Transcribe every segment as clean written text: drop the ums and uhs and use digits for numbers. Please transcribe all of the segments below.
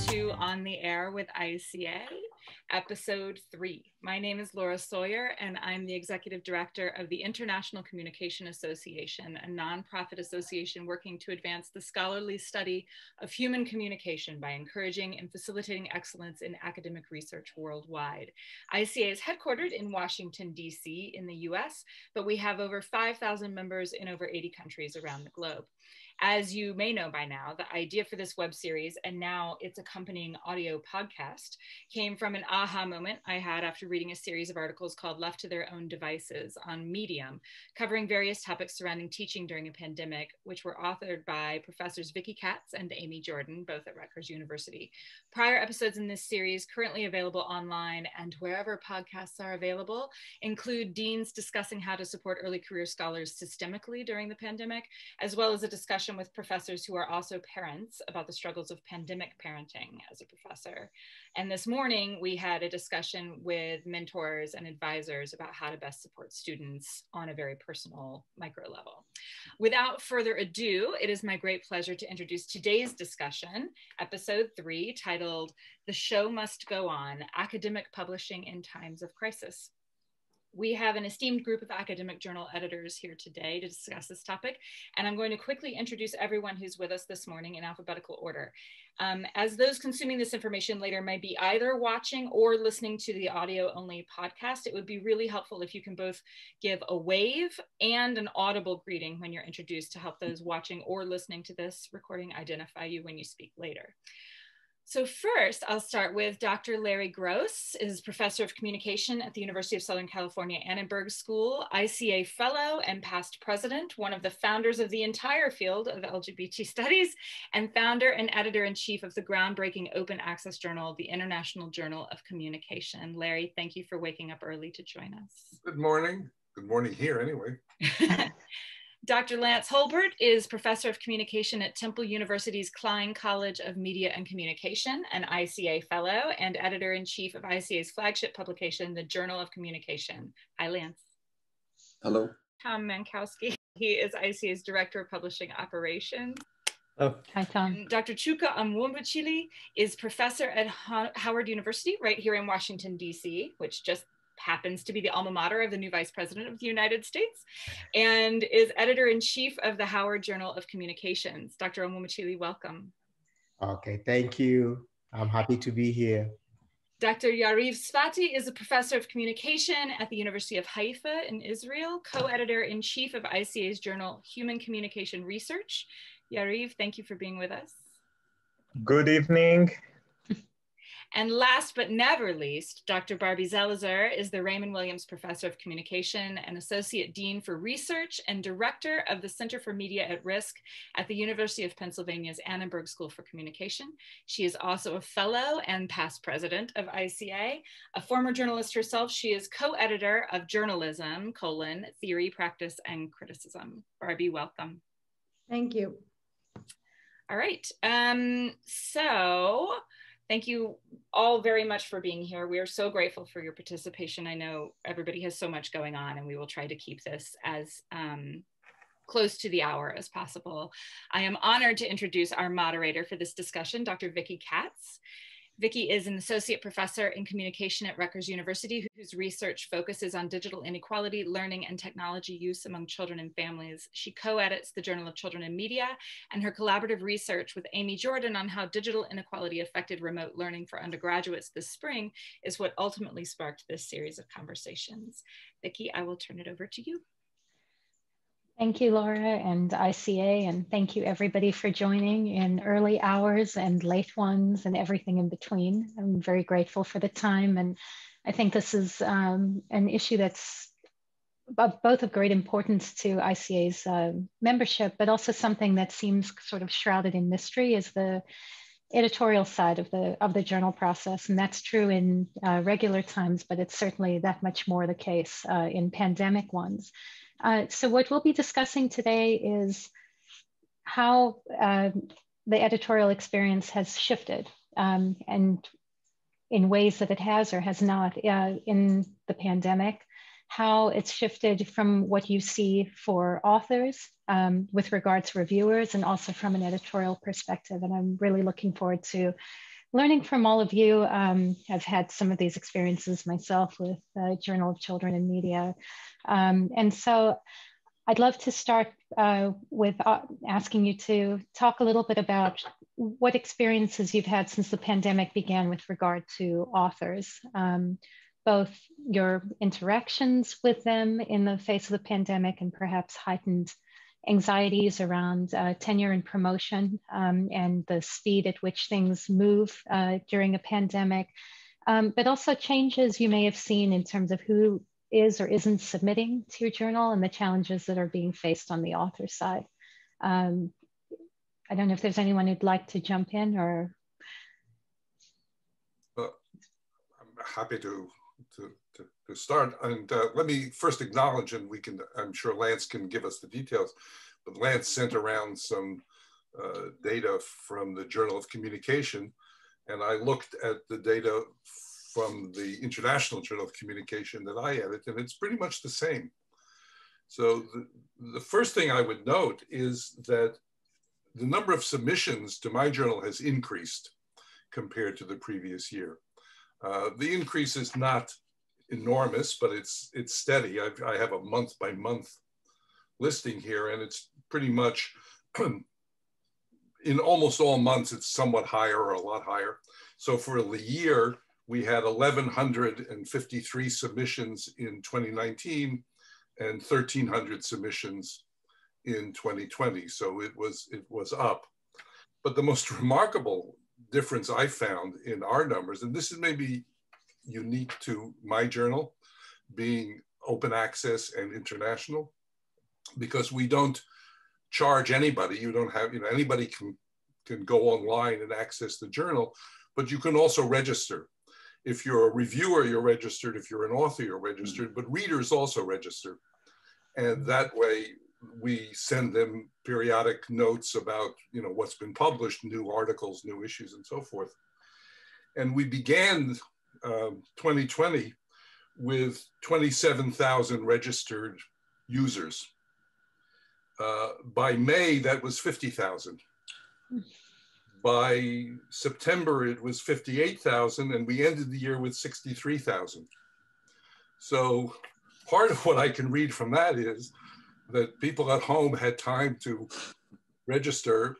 to On the Air with ICA, Episode 3. My name is Laura Sawyer, and I'm the Executive Director of the International Communication Association, a nonprofit association working to advance the scholarly study of human communication by encouraging and facilitating excellence in academic research worldwide. ICA is headquartered in Washington, D.C. in the U.S., but we have over 5,000 members in over 80 countries around the globe. As you may know by now, the idea for this web series and now its accompanying audio podcast came from an aha moment I had after reading a series of articles called Left to Their Own Devices on Medium, covering various topics surrounding teaching during a pandemic, which were authored by professors Vikki Katz and Amy Jordan, both at Rutgers University. Prior episodes in this series, currently available online and wherever podcasts are available, include deans discussing how to support early career scholars systemically during the pandemic, as well as a discussion with professors who are also parents about the struggles of pandemic parenting as a professor. And this morning, we had a discussion with mentors and advisors about how to best support students on a very personal micro level. Without further ado, it is my great pleasure to introduce today's discussion, episode 3, titled "The Show Must Go On: Academic Publishing in Times of Crisis." We have an esteemed group of academic journal editors here today to discuss this topic, and I'm going to quickly introduce everyone who's with us this morning in alphabetical order. As those consuming this information later may be either watching or listening to the audio-only podcast, it would be really helpful if you can both give a wave and an audible greeting when you're introduced to help those watching or listening to this recording identify you when you speak later. So first, I'll start with Dr. Larry Gross, is professor of communication at the University of Southern California Annenberg School, ICA fellow and past president, one of the founders of the entire field of LGBT studies, and founder and editor-in-chief of the groundbreaking open access journal, the International Journal of Communication. Larry, thank you for waking up early to join us. Good morning. Good morning here anyway. Dr. Lance Holbert is professor of communication at Temple University's Klein College of Media and Communication, an ICA fellow and editor-in-chief of ICA's flagship publication, the Journal of Communication. Hi, Lance. Hello. Tom Mankowski, he is ICA's director of publishing operations. Oh. Hi, Tom. And Dr. Chuka Onwumachili is professor at Howard University right here in Washington, D.C., which just happens to be the alma mater of the new Vice President of the United States, and is editor-in-chief of the Howard Journal of Communications. Dr. Onwumachili, welcome. Okay, thank you. I'm happy to be here. Dr. Yariv Tsfati is a professor of communication at the University of Haifa in Israel, co-editor-in-chief of ICA's journal, Human Communication Research. Yariv, thank you for being with us. Good evening. And last but never least, Dr. Barbie Zelizer is the Raymond Williams Professor of Communication and Associate Dean for Research and Director of the Center for Media at Risk at the University of Pennsylvania's Annenberg School for Communication. She is also a fellow and past president of ICA. A former journalist herself, she is co-editor of Journalism, Theory, Practice, and Criticism. Barbie, welcome. Thank you. All right, so thank you all very much for being here. We are so grateful for your participation. I know everybody has so much going on, and we will try to keep this as close to the hour as possible. I am honored to introduce our moderator for this discussion, Dr. Vikki Katz. Vikki is an associate professor in communication at Rutgers University, whose research focuses on digital inequality, learning, and technology use among children and families. She co-edits the Journal of Children and Media, and her collaborative research with Amy Jordan on how digital inequality affected remote learning for undergraduates this spring is what ultimately sparked this series of conversations. Vikki, I will turn it over to you. Thank you, Laura and ICA, and thank you everybody for joining in early hours and late ones and everything in between. I'm very grateful for the time, and I think this is an issue that's both of great importance to ICA's membership, but also something that seems sort of shrouded in mystery is the editorial side of the journal process, and that's true in regular times, but it's certainly that much more the case in pandemic ones. So what we'll be discussing today is how the editorial experience has shifted and in ways that it has or has not in the pandemic, how it's shifted from what you see for authors with regard to reviewers and also from an editorial perspective. And I'm really looking forward to learning from all of you. I've had some of these experiences myself with Journal of Children and Media. And so I'd love to start with asking you to talk a little bit about what experiences you've had since the pandemic began with regard to authors, both your interactions with them in the face of the pandemic and perhaps heightened anxieties around tenure and promotion and the speed at which things move during a pandemic, but also changes you may have seen in terms of who is or isn't submitting to your journal and the challenges that are being faced on the author side. I don't know if there's anyone who'd like to jump in or. I'm happy to start. And let me first acknowledge, and I'm sure Lance can give us the details, but Lance sent around some data from the Journal of Communication, and I looked at the data from the International Journal of Communication that I edit, and it's pretty much the same. So the first thing I would note is that the number of submissions to my journal has increased compared to the previous year. The increase is not enormous, but it's steady. I have a month by month listing here, and it's pretty much in almost all months, it's somewhat higher or a lot higher. So for the year, we had 1,153 submissions in 2019 and 1,300 submissions in 2020. So it was up. But the most remarkable difference I found in our numbers, and this is maybe unique to my journal, being open access and international, because we don't charge anybody. You don't have, anybody can go online and access the journal, but you can also register. If you're a reviewer, you're registered. If you're an author, you're registered, but readers also register. And that way we send them periodic notes about, what's been published, new articles, new issues, and so forth. And we began 2020 with 27,000 registered users. By May, that was 50,000. By September, it was 58,000, and we ended the year with 63,000. So part of what I can read from that is that people at home had time to register.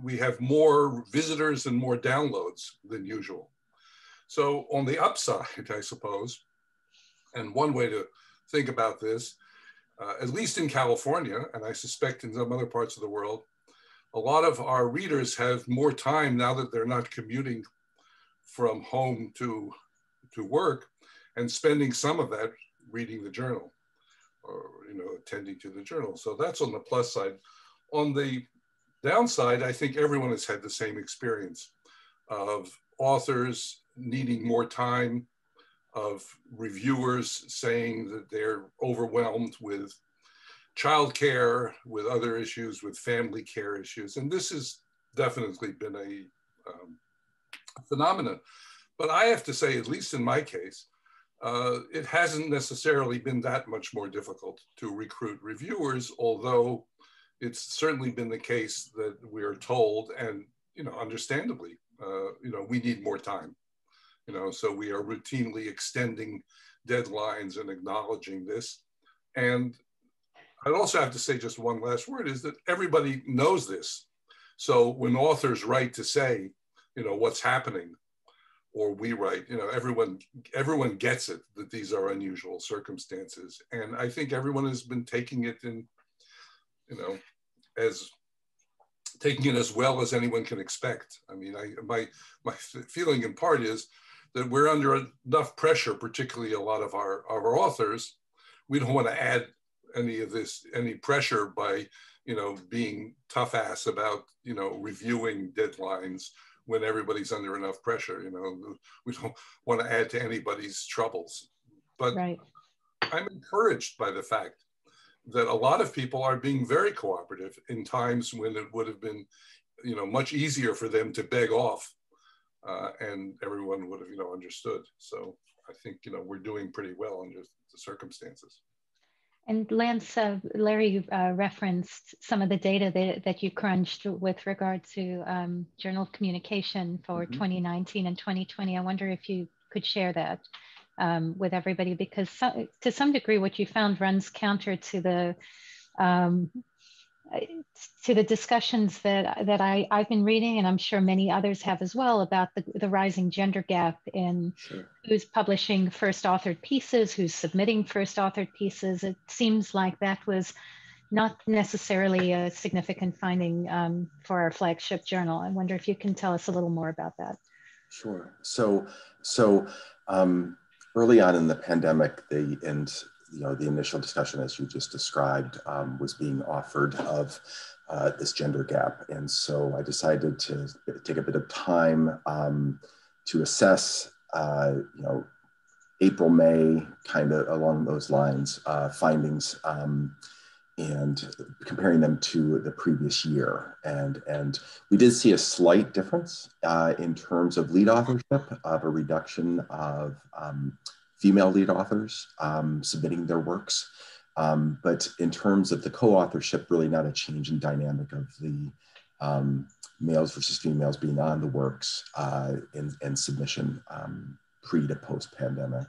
We have more visitors and more downloads than usual. So on the upside, I suppose, and one way to think about this, at least in California, and I suspect in some other parts of the world, a lot of our readers have more time now that they're not commuting from home to work, and spending some of that reading the journal or attending to the journal. So that's on the plus side. On the downside, I think everyone has had the same experience of authors needing more time, of reviewers saying that they're overwhelmed with childcare, with other issues, with family care issues. And this has definitely been a phenomenon. But I have to say, at least in my case, it hasn't necessarily been that much more difficult to recruit reviewers, although it's certainly been the case that we are told, and understandably, we need more time. So we are routinely extending deadlines and acknowledging this. And I'd also have to say just one last word is that everybody knows this. So when authors write to say, what's happening, or we write, everyone gets it that these are unusual circumstances. And I think everyone has been taking it in, as well as anyone can expect. I mean, my feeling in part is that we're under enough pressure, particularly a lot of our authors. We don't want to add any pressure by, being tough ass about, reviewing deadlines when everybody's under enough pressure. We don't want to add to anybody's troubles. But right. I'm encouraged by the fact that a lot of people are being very cooperative in times when it would have been, much easier for them to beg off, and everyone would have, understood. So I think, we're doing pretty well under the circumstances. And Lance, Larry referenced some of the data that you crunched with regard to journal of communication for 2019 and 2020. I wonder if you could share that with everybody, because to some degree what you found runs counter to the discussions that I've been reading, and I'm sure many others have as well, about the rising gender gap in who's publishing first authored pieces, who's submitting first authored pieces. It seems like that was not necessarily a significant finding for our flagship journal. I wonder if you can tell us a little more about that. Sure. So early on in the pandemic, the initial discussion, as you just described, was being offered of this gender gap. And so I decided to take a bit of time to assess, April, May, kind of along those lines, findings, and comparing them to the previous year. And we did see a slight difference in terms of lead authorship, of a reduction of female lead authors submitting their works. But in terms of the co-authorship, really not a change in dynamic of the males versus females being on the works in submission pre to post pandemic.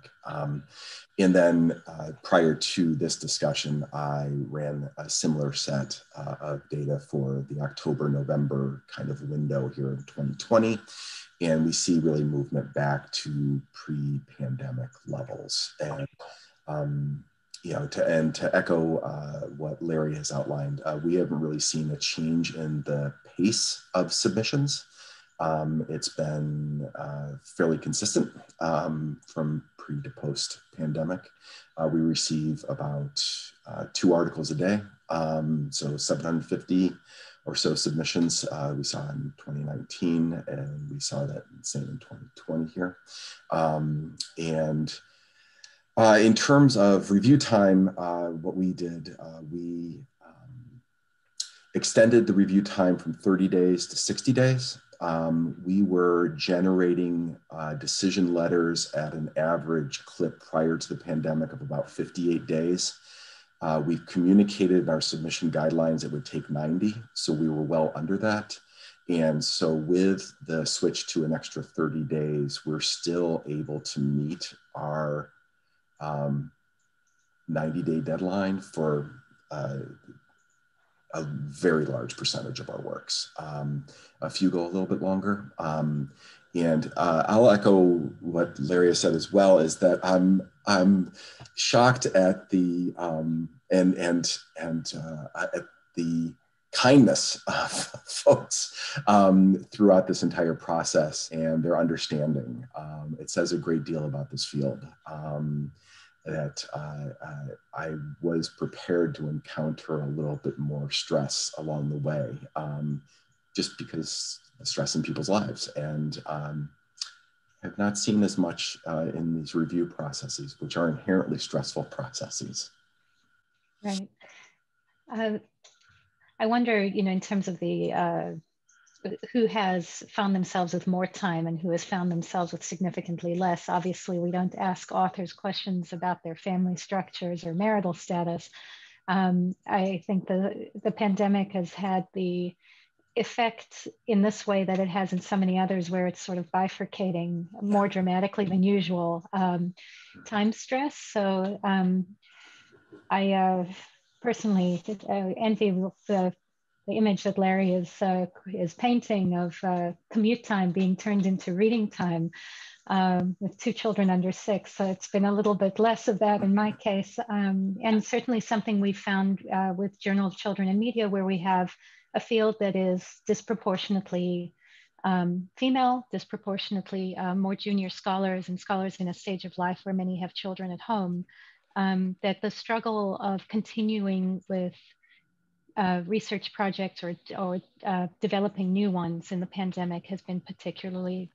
And then prior to this discussion, I ran a similar set of data for the October-November kind of window here in 2020. And we see really movement back to pre-pandemic levels. And to echo what Larry has outlined, we haven't really seen a change in the pace of submissions. It's been fairly consistent from pre to post pandemic. We receive about 2 articles a day, so 750 or so submissions we saw in 2019, and we saw that same in 2020 here. In terms of review time, what we did, we extended the review time from 30 days to 60 days. We were generating decision letters at an average clip prior to the pandemic of about 58 days. We've communicated in our submission guidelines it would take 90, so we were well under that. And so with the switch to an extra 30 days, we're still able to meet our 90-day deadline for a very large percentage of our works. A few go a little bit longer. And I'll echo what Larry has said as well, is that I'm shocked at the at the kindness of folks throughout this entire process and their understanding. It says a great deal about this field. That I was prepared to encounter a little bit more stress along the way, just because of stress in people's lives. And have not seen as much in these review processes, which are inherently stressful processes. Right. I wonder, in terms of the who has found themselves with more time and who has found themselves with significantly less. Obviously, we don't ask authors questions about their family structures or marital status. I think the pandemic has had the effect in this way that it has in so many others, where it's sort of bifurcating more dramatically than usual time stress. So I personally envy the image that Larry is painting of commute time being turned into reading time with 2 children under 6. So it's been a little bit less of that in my case. And certainly something we found with Journal of Children and Media, where we have a field that is disproportionately female, disproportionately more junior scholars and scholars in a stage of life where many have children at home, that the struggle of continuing with research projects or developing new ones in the pandemic has been particularly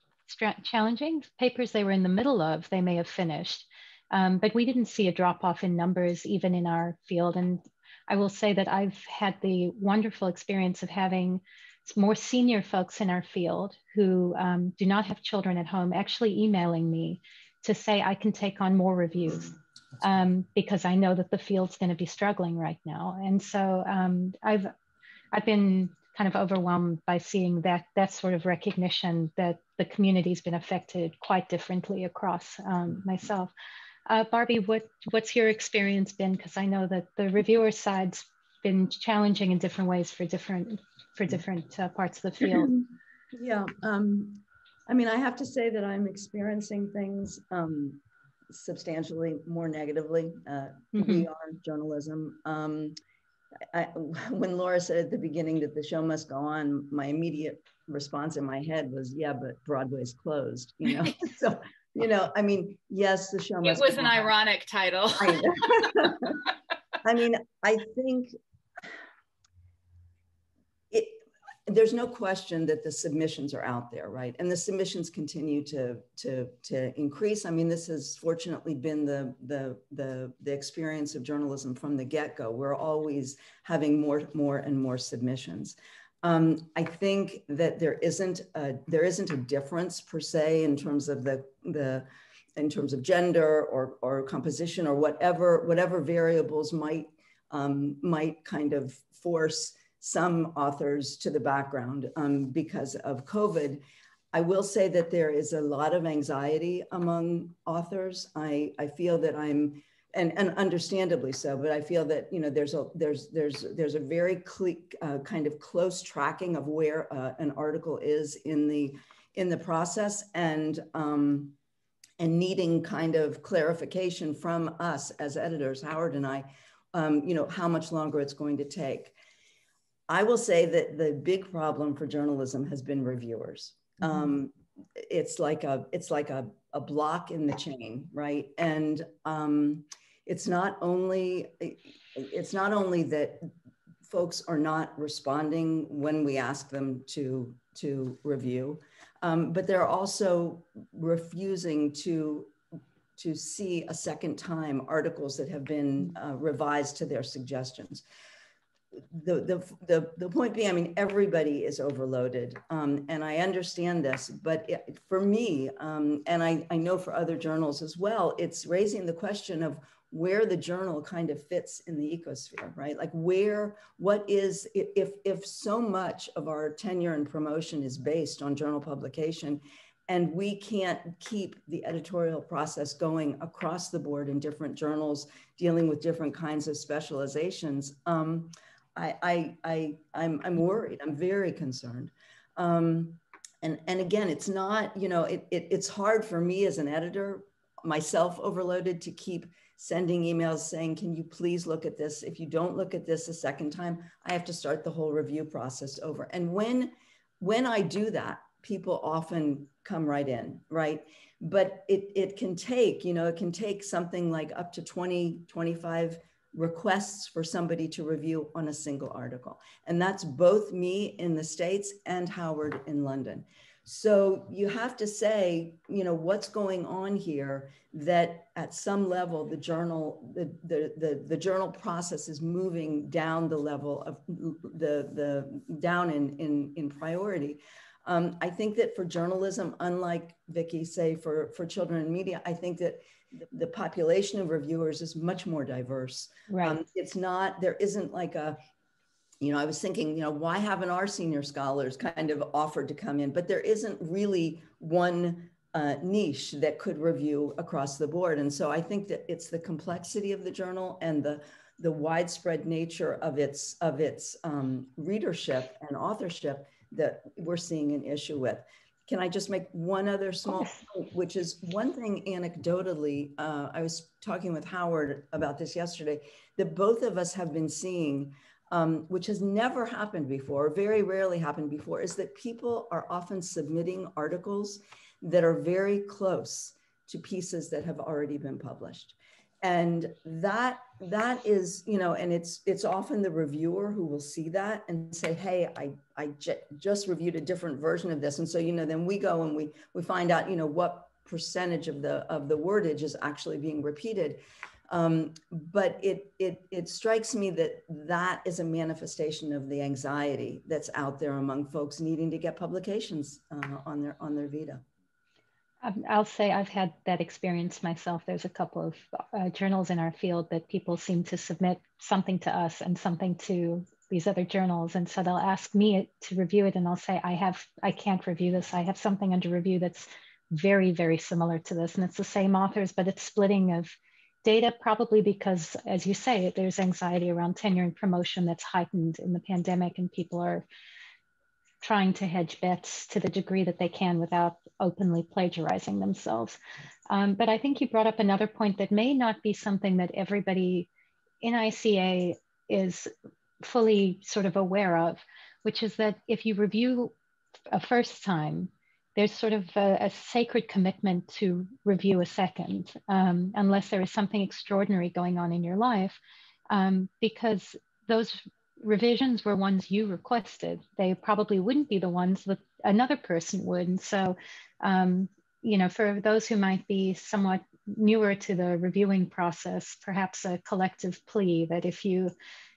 challenging. Papers they were in the middle of, they may have finished, but we didn't see a drop off in numbers even in our field. And I will say that I've had the wonderful experience of having more senior folks in our field who do not have children at home actually emailing me to say I can take on more reviews. because I know that the field's going to be struggling right now. And so I've been kind of overwhelmed by seeing that sort of recognition that the community's been affected quite differently across myself. Barbie, what's your experience been? Because I know that the reviewer side's been challenging in different ways for different parts of the field. Yeah, I mean, I have to say that I'm experiencing things substantially more negatively. We are journalism. When Laura said at the beginning that the show must go on, my immediate response in my head was, yeah, but Broadway's closed, you know? So, you know, I mean, yes, the show must go on. It was an ironic title. I mean, I think there's no question that the submissions are out there, right? And the submissions continue to increase. I mean, this has fortunately been the experience of journalism from the get-go. We're always having more and more submissions. I think that there isn't a difference per se in terms of in terms of gender or composition or whatever variables might kind of force some authors to the background because of COVID. I will say that there is a lot of anxiety among authors. I feel that and understandably so, but I feel that, you know, there's a very kind of close tracking of where an article is in the process, and needing kind of clarification from us as editors, Howard and I, you know, how much longer it's going to take. I will say that the big problem for journalism has been reviewers. It's like a block in the chain, right? And it's not only that folks are not responding when we ask them to review, but they're also refusing to see a second time articles that have been revised to their suggestions. The point being, I mean, everybody is overloaded, and I understand this, but for me, and I know for other journals as well, it's raising the question of where the journal kind of fits in the ecosphere, right? Like what is, if so much of our tenure and promotion is based on journal publication, and we can't keep the editorial process going across the board in different journals, dealing with different kinds of specializations, I'm worried. I'm very concerned. And again, it's not, you know, it's hard for me as an editor, myself overloaded, to keep sending emails saying, can you please look at this? If you don't look at this a second time, I have to start the whole review process over. And when I do that, people often come right in, right? But it can take, you know, it can take something like up to 20, 25 requests for somebody to review on a single article. And that's both me in the States and Howard in London. So you have to say, you know, what's going on here, that at some level, the journal process is moving down the level of down in priority. I think that for journalism, unlike Vikki, say for children and media, I think that the population of reviewers is much more diverse. Right. It's not, there isn't like a, you know, I was thinking, you know, why haven't our senior scholars kind of offered to come in? But there isn't really one niche that could review across the board. And so I think that it's the complexity of the journal and the widespread nature of its readership and authorship that we're seeing an issue with. Can I just make one other small point, which is one thing anecdotally, I was talking with Howard about this yesterday, that both of us have been seeing, which has never happened before, very rarely happened before, is that people are often submitting articles that are very close to pieces that have already been published. And that is, you know, and it's often the reviewer who will see that and say, hey, I just reviewed a different version of this. And so, you know, then we go and we find out, you know, what percentage of the wordage is actually being repeated. But it strikes me that is a manifestation of the anxiety that's out there among folks needing to get publications on their vita. I'll say I've had that experience myself. There's a couple of journals in our field that people seem to submit something to us and something to these other journals. And so they'll ask me to review it and I'll say, I can't review this. I have something under review that's very, very similar to this. And it's the same authors, but it's splitting of data, probably because, as you say, there's anxiety around tenure and promotion that's heightened in the pandemic, and people are trying to hedge bets to the degree that they can without openly plagiarizing themselves. But I think you brought up another point that may not be something that everybody in ICA is fully sort of aware of, which is that if you review a first time, there's sort of a sacred commitment to review a second, unless there is something extraordinary going on in your life, because those revisions were ones you requested. They probably wouldn't be the ones that another person would. And so, you know, for those who might be somewhat newer to the reviewing process, perhaps a collective plea that if you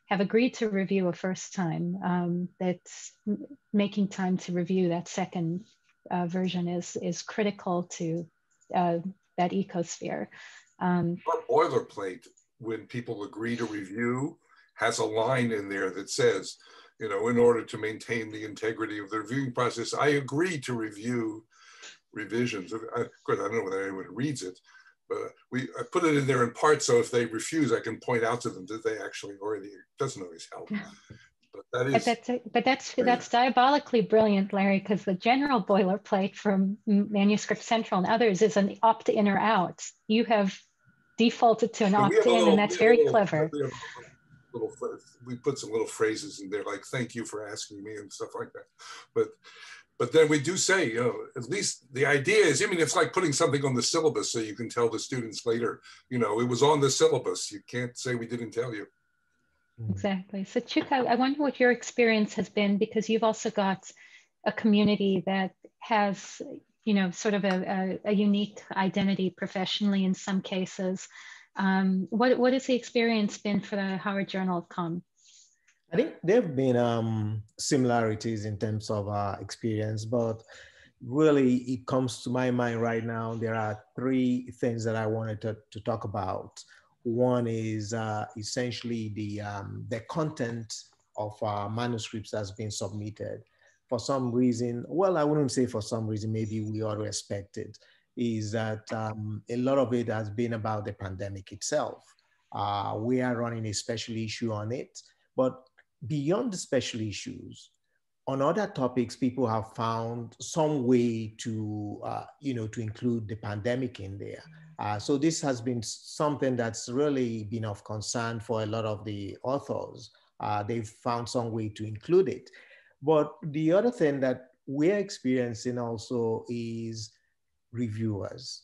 have agreed to review a first time, that's making time to review that second version is critical to that ecosphere. Our boilerplate, when people agree to review, has a line in there that says, you know, in order to maintain the integrity of the reviewing process, I agree to review revisions. Of course, I don't know whether anyone reads it, but I put it in there in part so if they refuse, I can point out to them that they actually already, it doesn't always help. But that's diabolically brilliant, Larry, because the general boilerplate from Manuscript Central and others is an opt-in or out. You have defaulted to an opt-in, and that's very clever. We put some little phrases in there like "thank you for asking me" and stuff like that. But then we do say, you know, at least the idea is, I mean, it's like putting something on the syllabus so you can tell the students later, you know, it was on the syllabus. You can't say we didn't tell you. Exactly. So Chuka, I wonder what your experience has been, because you've also got a community that has, you know, sort of a unique identity professionally in some cases. What has the experience been for the Howard Journal of Com? I think there have been similarities in terms of experience, but really it comes to my mind right now, there are three things that I wanted to talk about. One is essentially the content of manuscripts that's been submitted. For some reason, well, I wouldn't say for some reason, maybe we ought to expect it, is that a lot of it has been about the pandemic itself. We are running a special issue on it, but beyond the special issues, on other topics, people have found some way to, you know, to include the pandemic in there. So this has been something that's really been of concern for a lot of the authors. They've found some way to include it. But the other thing that we're experiencing also is reviewers.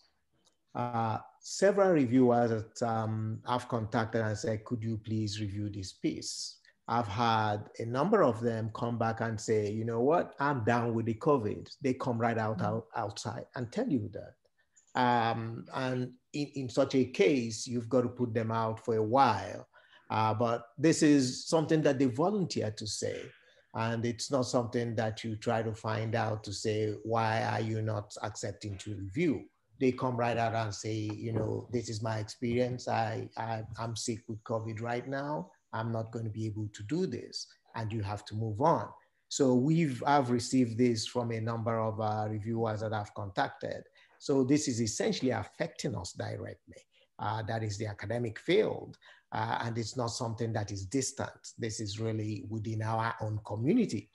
Several reviewers that I've contacted and said, could you please review this piece? I've had a number of them come back and say, you know what, I'm down with the COVID. They come right outside and tell you that. And in such a case, you've got to put them out for a while. But this is something that they volunteer to say. And it's not something that you try to find out to say, why are you not accepting to review? They come right out and say, you know, this is my experience. I'm sick with COVID right now. I'm not going to be able to do this, and you have to move on. So I've received this from a number of reviewers that I've contacted. So this is essentially affecting us directly. That is the academic field. And it's not something that is distant. This is really within our own community.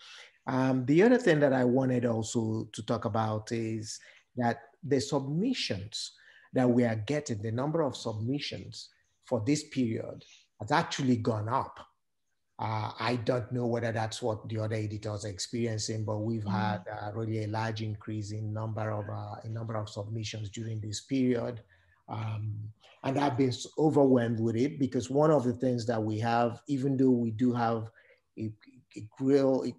The other thing that I wanted also to talk about is that the submissions that we are getting, the number of submissions for this period has actually gone up. I don't know whether that's what the other editors are experiencing, but we've had really a large increase in number of submissions during this period. And I've been overwhelmed with it, because one of the things that we have, even though we do have a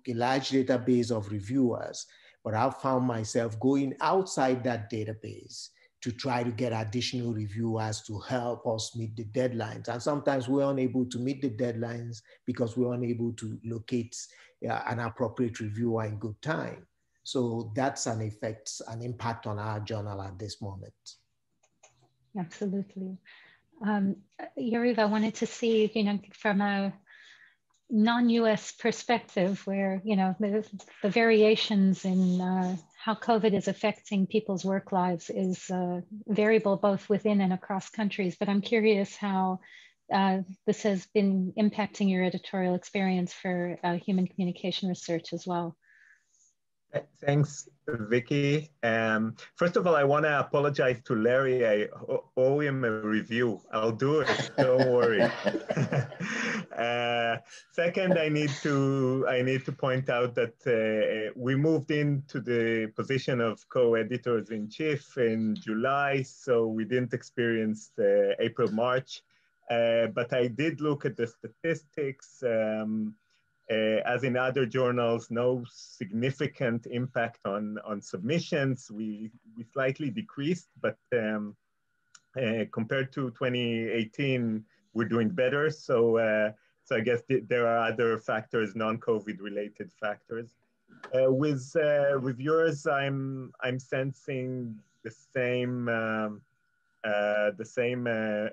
large database of reviewers, but I've found myself going outside that database to try to get additional reviewers to help us meet the deadlines. And sometimes we're unable to meet the deadlines because we're unable to locate an appropriate reviewer in good time. So that's an impact on our journal at this moment. Absolutely. Yariv, I wanted to see, from a non-US perspective where, the variations in how COVID is affecting people's work lives is variable both within and across countries. But I'm curious how this has been impacting your editorial experience for human communication research as well. Thanks, Vikki. First of all, I want to apologize to Larry. I owe him a review. I'll do it. Don't worry. Second, I need to point out that we moved into the position of co-editors in chief in July, so we didn't experience April, March. But I did look at the statistics. As in other journals, no significant impact on submissions. We slightly decreased, but compared to 2018, we're doing better. So I guess there are other factors, non-COVID related factors. With reviewers, I'm sensing the same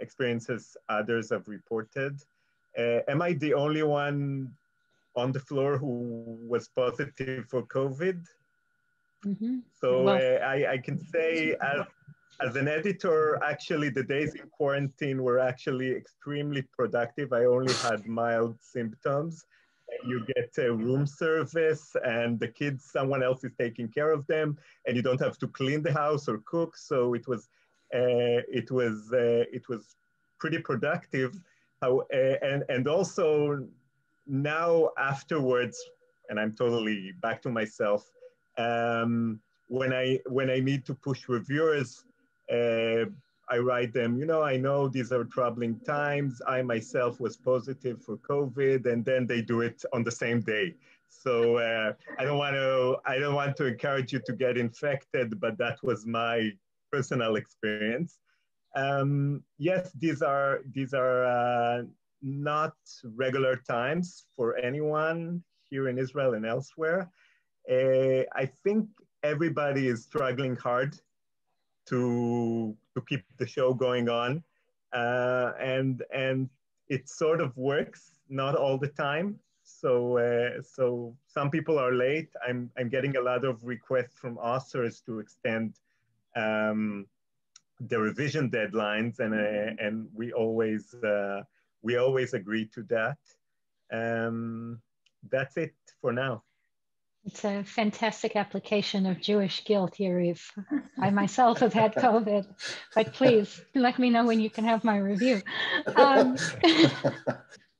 experiences others have reported. Am I the only one on the floor who was positive for COVID? Mm-hmm. So I can say as an editor, actually the days in quarantine were actually extremely productive. I only had mild symptoms. You get a room service and the kids, someone else is taking care of them and you don't have to clean the house or cook. So it was pretty productive. And also, now afterwards, and I'm totally back to myself, when I need to push reviewers, I write them, I know these are troubling times. I myself was positive for COVID, and then they do it on the same day. So I don't want to encourage you to get infected, but that was my personal experience. Yes, these are not regular times for anyone here in Israel and elsewhere. I think everybody is struggling hard to keep the show going on. And it sort of works, not all the time. So some people are late. I'm getting a lot of requests from authors to extend the revision deadlines, and we always agree to that. That's it for now. It's a fantastic application of Jewish guilt, Yariv. I myself have had COVID, but please let me know when you can have my review. I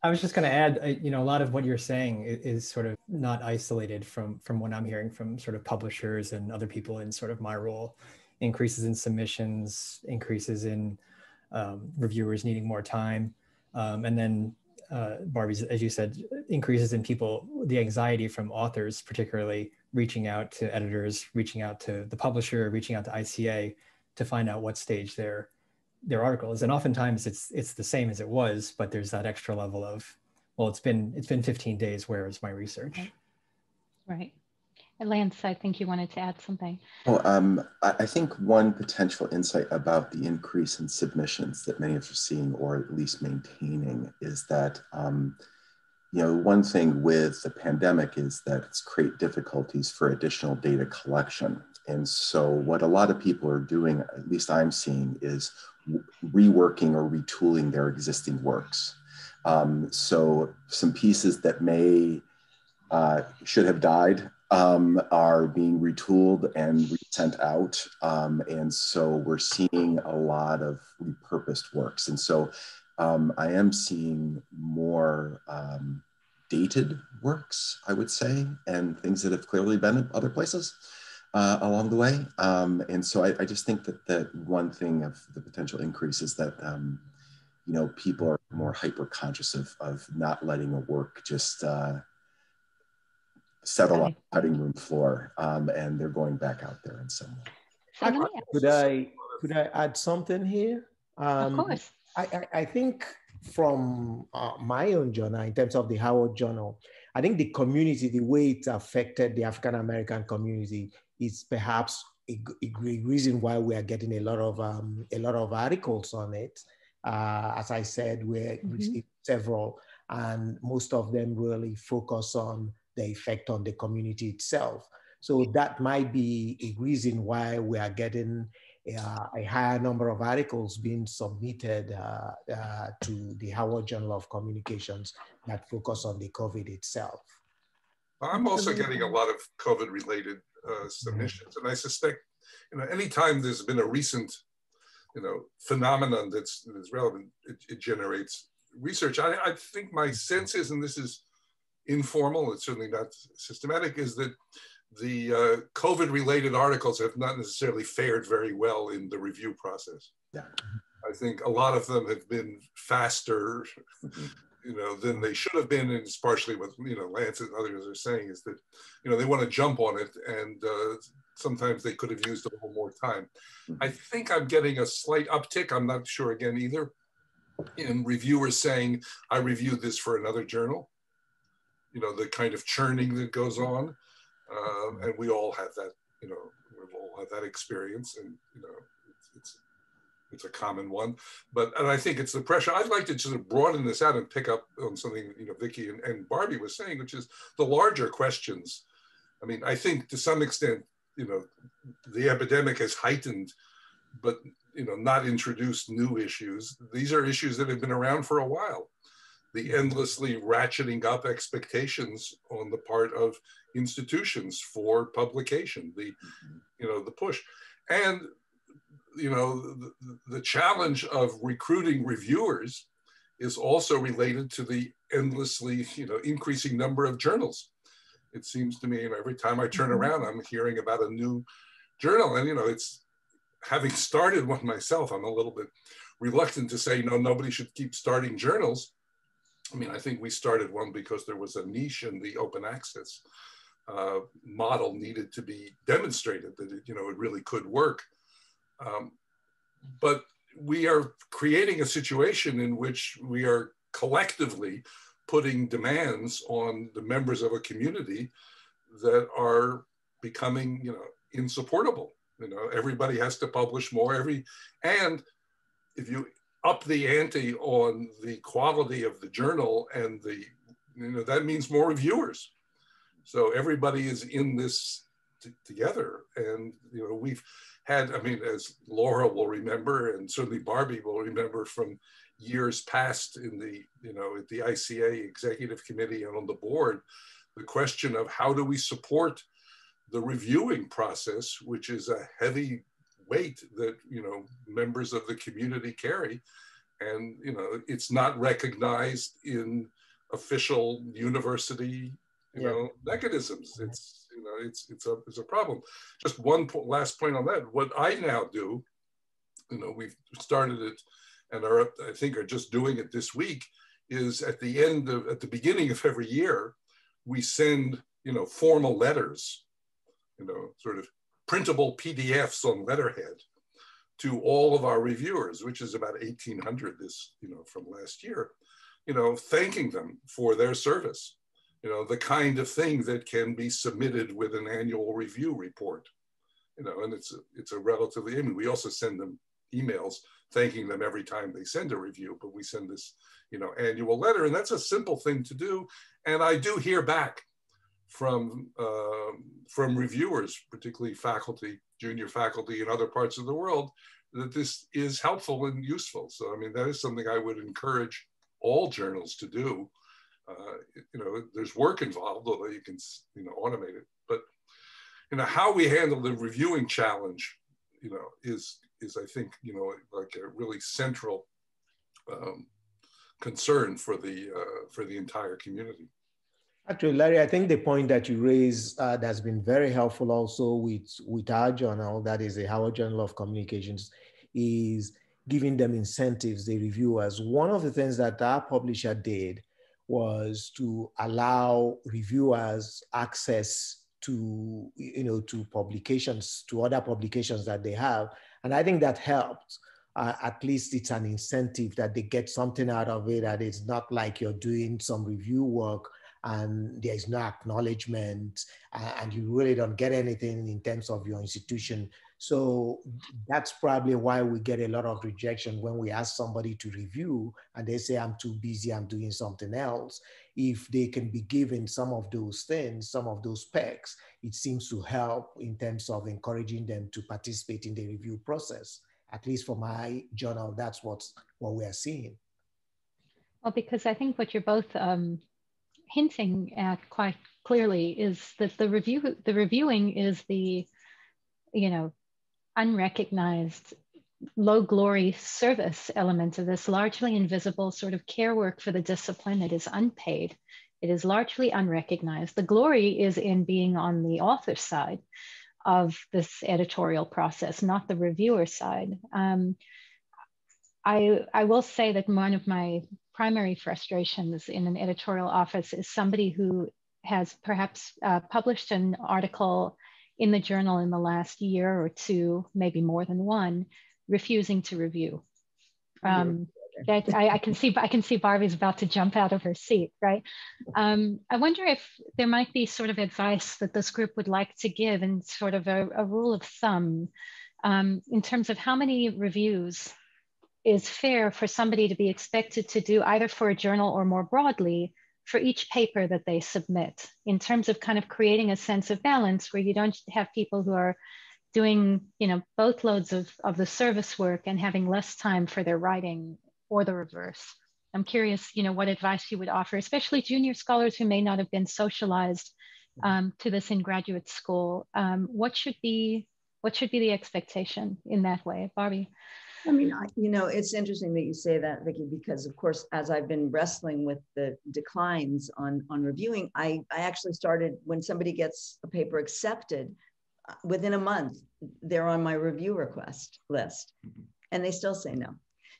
was just going to add, a lot of what you're saying is sort of not isolated from what I'm hearing from sort of publishers and other people in sort of my role. Increases in submissions, increases in reviewers needing more time, and then Barbie, as you said, increases in people, the anxiety from authors, particularly reaching out to editors, reaching out to the publisher, reaching out to ICA to find out what stage their article is. And oftentimes it's the same as it was, but there's that extra level of, well, it's been 15 days, where is my research? Right. Lance, I think you wanted to add something. I think one potential insight about the increase in submissions that many of us are seeing, or at least maintaining, is that, one thing with the pandemic is that it's create difficulties for additional data collection. And so what a lot of people are doing, at least I'm seeing, is reworking or retooling their existing works. So some pieces that may should have died are being retooled and sent out. And so we're seeing a lot of repurposed works. And so I am seeing more dated works, I would say, and things that have clearly been in other places along the way. And so I just think that one thing of the potential increase is that, people are more hyper conscious of not letting a work just settle on the cutting room floor, and they're going back out there in some way. Could I add something here? Of course. I think from my own journal, in terms of the Howard Journal, I think the community, the way it affected the African American community, is perhaps a reason why we are getting a lot of articles on it. As I said, we're receiving several, and most of them really focus on the effect on the community itself. So that might be a reason why we are getting a higher number of articles being submitted to the Howard Journal of Communications that focus on the COVID itself. I'm also getting a lot of COVID-related submissions, and I suspect, anytime there's been a recent, phenomenon that's relevant, it generates research. I think my sense is, and this is informal, it's certainly not systematic, is that the COVID-related articles have not necessarily fared very well in the review process. Yeah. I think a lot of them have been faster, than they should have been, and it's partially what Lance and others are saying is that they want to jump on it, and sometimes they could have used a little more time. I think I'm getting a slight uptick. I'm not sure again either, in reviewers saying, I reviewed this for another journal. The kind of churning that goes on. And we all have that, we've all had that experience, and it's a common one. And I think it's the pressure. I'd like to sort of broaden this out and pick up on something Vikki and Barbie was saying, which is the larger questions. I mean, I think to some extent, the epidemic has heightened, but not introduced new issues. These are issues that have been around for a while. The endlessly ratcheting up expectations on the part of institutions for publication, the push, and the challenge of recruiting reviewers is also related to the endlessly increasing number of journals. It seems to me every time I turn around, I'm hearing about a new journal, and it's, having started one myself, I'm a little bit reluctant to say nobody should keep starting journals. I mean, I think we started one because there was a niche in the open access model needed to be demonstrated that it really could work. But we are creating a situation in which we are collectively putting demands on the members of a community that are becoming, insupportable. Everybody has to publish more and if you up the ante on the quality of the journal, and that means more reviewers. So everybody is in this together. And, we've had, as Laura will remember, and certainly Barbie will remember from years past in the, at the ICA executive committee and on the board, the question of how do we support the reviewing process, which is a heavy weight that members of the community carry, and it's not recognized in official university mechanisms. It's a problem. Just one last point on that. What I now do, we've started it and are just doing it this week, is at the beginning of every year, we send formal letters, sort of printable PDFs on letterhead to all of our reviewers, which is about 1,800 from last year, thanking them for their service, the kind of thing that can be submitted with an annual review report, and it's a relatively, we also send them emails thanking them every time they send a review, but we send this, annual letter, and that's a simple thing to do. And I do hear back from reviewers, particularly faculty, junior faculty in other parts of the world, that this is helpful and useful. So, that is something I would encourage all journals to do. There's work involved, although you can, automate it. But, how we handle the reviewing challenge, is I think, like a really central concern for the entire community. Actually, Larry, I think the point that you raised that's been very helpful also with our journal, that is the Howard Journal of Communications, is giving them incentives, the reviewers. One of the things that our publisher did was to allow reviewers access to, to publications, to other publications that they have. And I think that helped at least it's an incentive that they get something out of it, that it's not like you're doing some review work and there's no acknowledgement, and you really don't get anything in terms of your institution. So that's probably why we get a lot of rejection when we ask somebody to review and they say, I'm too busy, I'm doing something else. If they can be given some of those things, some of those perks, it seems to help in terms of encouraging them to participate in the review process. At least for my journal, that's what we are seeing. Well, because I think what you're both hinting at quite clearly is that the reviewing is the, unrecognized, low glory service element of this largely invisible sort of care work for the discipline. It is unpaid. It is largely unrecognized. The glory is in being on the author side of this editorial process, not the reviewer side. I will say that one of my primary frustrations in an editorial office is somebody who has perhaps published an article in the journal in the last year or two, maybe more than one, refusing to review. That I can see Barbie's about to jump out of her seat, right? I wonder if there might be sort of advice that this group would like to give, and sort of a rule of thumb in terms of how many reviews is fair for somebody to be expected to do, either for a journal or more broadly for each paper that they submit, in terms of kind of creating a sense of balance where you don't have people who are doing, both loads of the service work and having less time for their writing, or the reverse. I'm curious, what advice you would offer, especially junior scholars who may not have been socialized to this in graduate school. What should be the expectation in that way, Barbie? I mean, it's interesting that you say that, Vikki, because of course, as I've been wrestling with the declines on reviewing, I actually started, when somebody gets a paper accepted, within a month, they're on my review request list, and they still say no.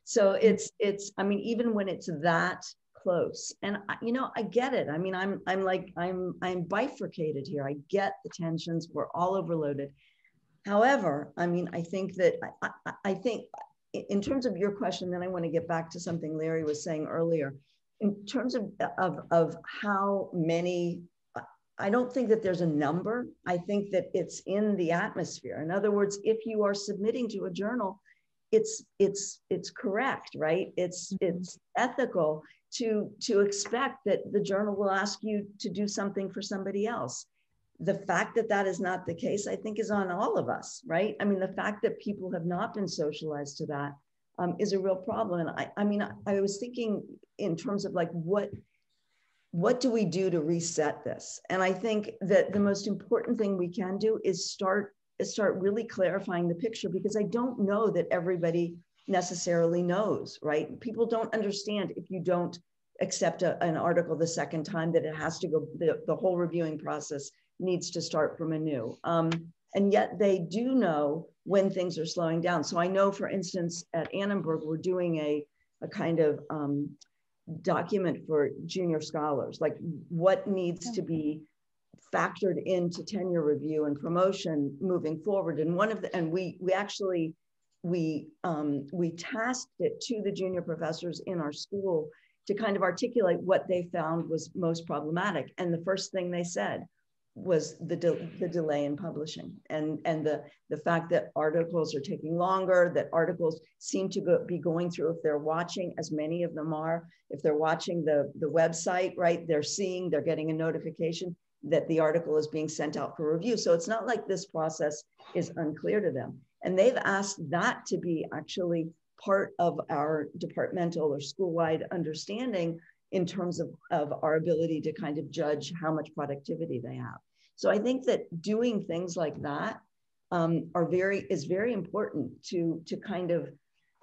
So it's, I mean, even when it's that close, and I get it. I mean, I'm bifurcated here. I get the tensions. We're all overloaded. However, I mean, I think that I think in terms of your question, then I want to get back to something Larry was saying earlier. In terms of how many, I don't think that there's a number. I think that it's in the atmosphere. In other words, if you are submitting to a journal, it's correct, right? It's ethical to expect that the journal will ask you to do something for somebody else. The fact that that is not the case, I think, is on all of us, right? I mean, the fact that people have not been socialized to that is a real problem. And I mean, I was thinking in terms of like, what do we do to reset this? And I think that the most important thing we can do is start really clarifying the picture, because I don't know that everybody necessarily knows, right? People don't understand, if you don't accept an article the second time, that it has to go, the whole reviewing process needs to start from anew. And yet they do know when things are slowing down. So I know, for instance, at Annenberg, we're doing a kind of document for junior scholars, like what needs to be factored into tenure review and promotion moving forward. And we tasked it to the junior professors in our school to kind of articulate what they found was most problematic. And the first thing they said was the delay in publishing, and the fact that articles are taking longer, that articles seem to be going through, if they're watching, as many of them are, if they're watching the website, right, they're getting a notification that the article is being sent out for review. So it's not like this process is unclear to them. And they've asked that to be actually part of our departmental or school-wide understanding in terms of our ability to kind of judge how much productivity they have. So I think that doing things like that is very important to kind of,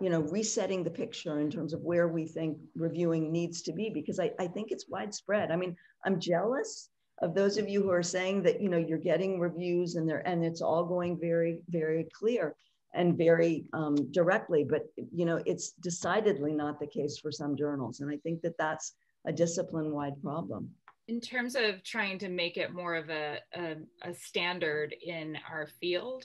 resetting the picture in terms of where we think reviewing needs to be, because I think it's widespread. I mean, I'm jealous of those of you who are saying that, you're getting reviews and it's all going very, very clear and very directly, but it's decidedly not the case for some journals. And I think that that's a discipline-wide problem. In terms of trying to make it more of a standard in our field,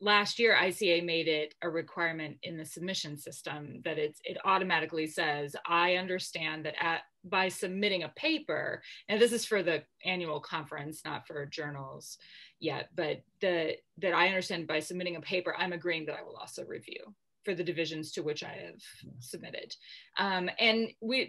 last year, ICA made it a requirement in the submission system that it automatically says, I understand that by submitting a paper, and this is for the annual conference, not for journals yet, but that I understand by submitting a paper, I'm agreeing that I will also review for the divisions to which I have submitted. And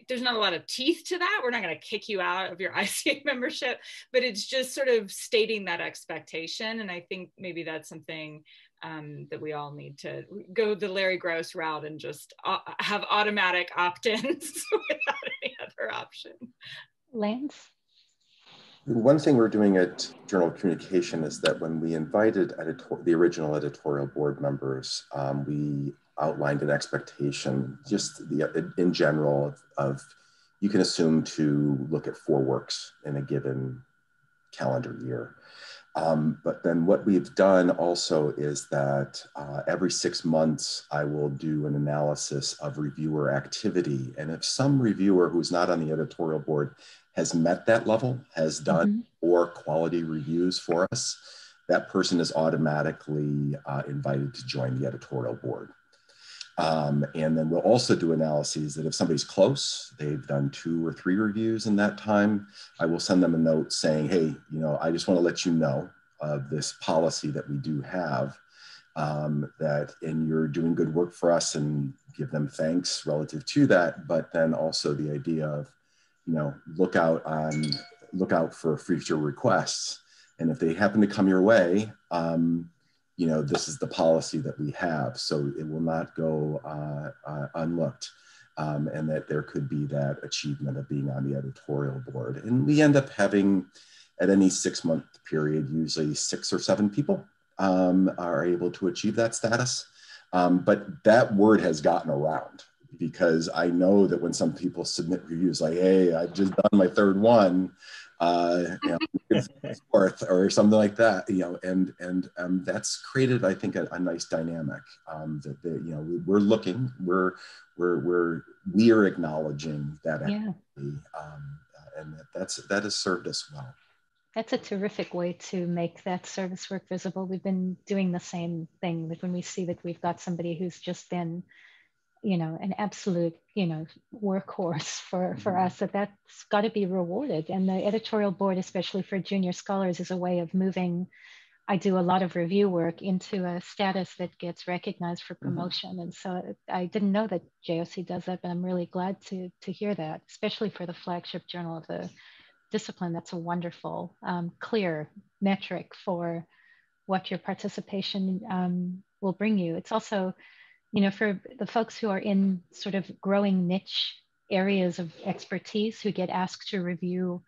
there's not a lot of teeth to that. We're not going to kick you out of your ICA membership, but it's just sort of stating that expectation. And I think maybe that's something that we all need to go the Larry Gross route and just have automatic opt-ins without any other option. Lance? One thing we're doing at Journal of Communication is that when we invited the original editorial board members, we outlined an expectation, just in general, of you can assume to look at 4 works in a given calendar year. But then what we've done also is that every 6 months, I will do an analysis of reviewer activity. And if some reviewer who's not on the editorial board has met that level, has done 4 quality reviews for us, that person is automatically invited to join the editorial board. And then we'll also do analyses that if somebody's close, they've done 2 or 3 reviews in that time, I will send them a note saying, hey, I just want to let you know of this policy that we do have, and you're doing good work for us, and give them thanks relative to that. But then also the idea of, look out for future requests. And if they happen to come your way, this is the policy that we have, so it will not go unlooked, and that there could be that achievement of being on the editorial board. And we end up having, at any 6-month period, usually 6 or 7 people are able to achieve that status. But that word has gotten around, because I know that when some people submit reviews like, hey, I've just done my 3rd one, 4th or something like that, and that's created, I think, a nice dynamic that we're looking, we are acknowledging that activity, and that has served us well. That's a terrific way to make that service work visible. We've been doing the same thing, that when we see that we've got somebody who's just been an absolute, workhorse for us, that's got to be rewarded. And the editorial board, especially for junior scholars, is a way of moving. I do a lot of review work into a status that gets recognized for promotion. And so I didn't know that JOC does that, but I'm really glad to hear that, especially for the flagship journal of the discipline. That's a wonderful, clear metric for what your participation will bring you. It's also, for the folks who are in sort of growing niche areas of expertise who get asked to review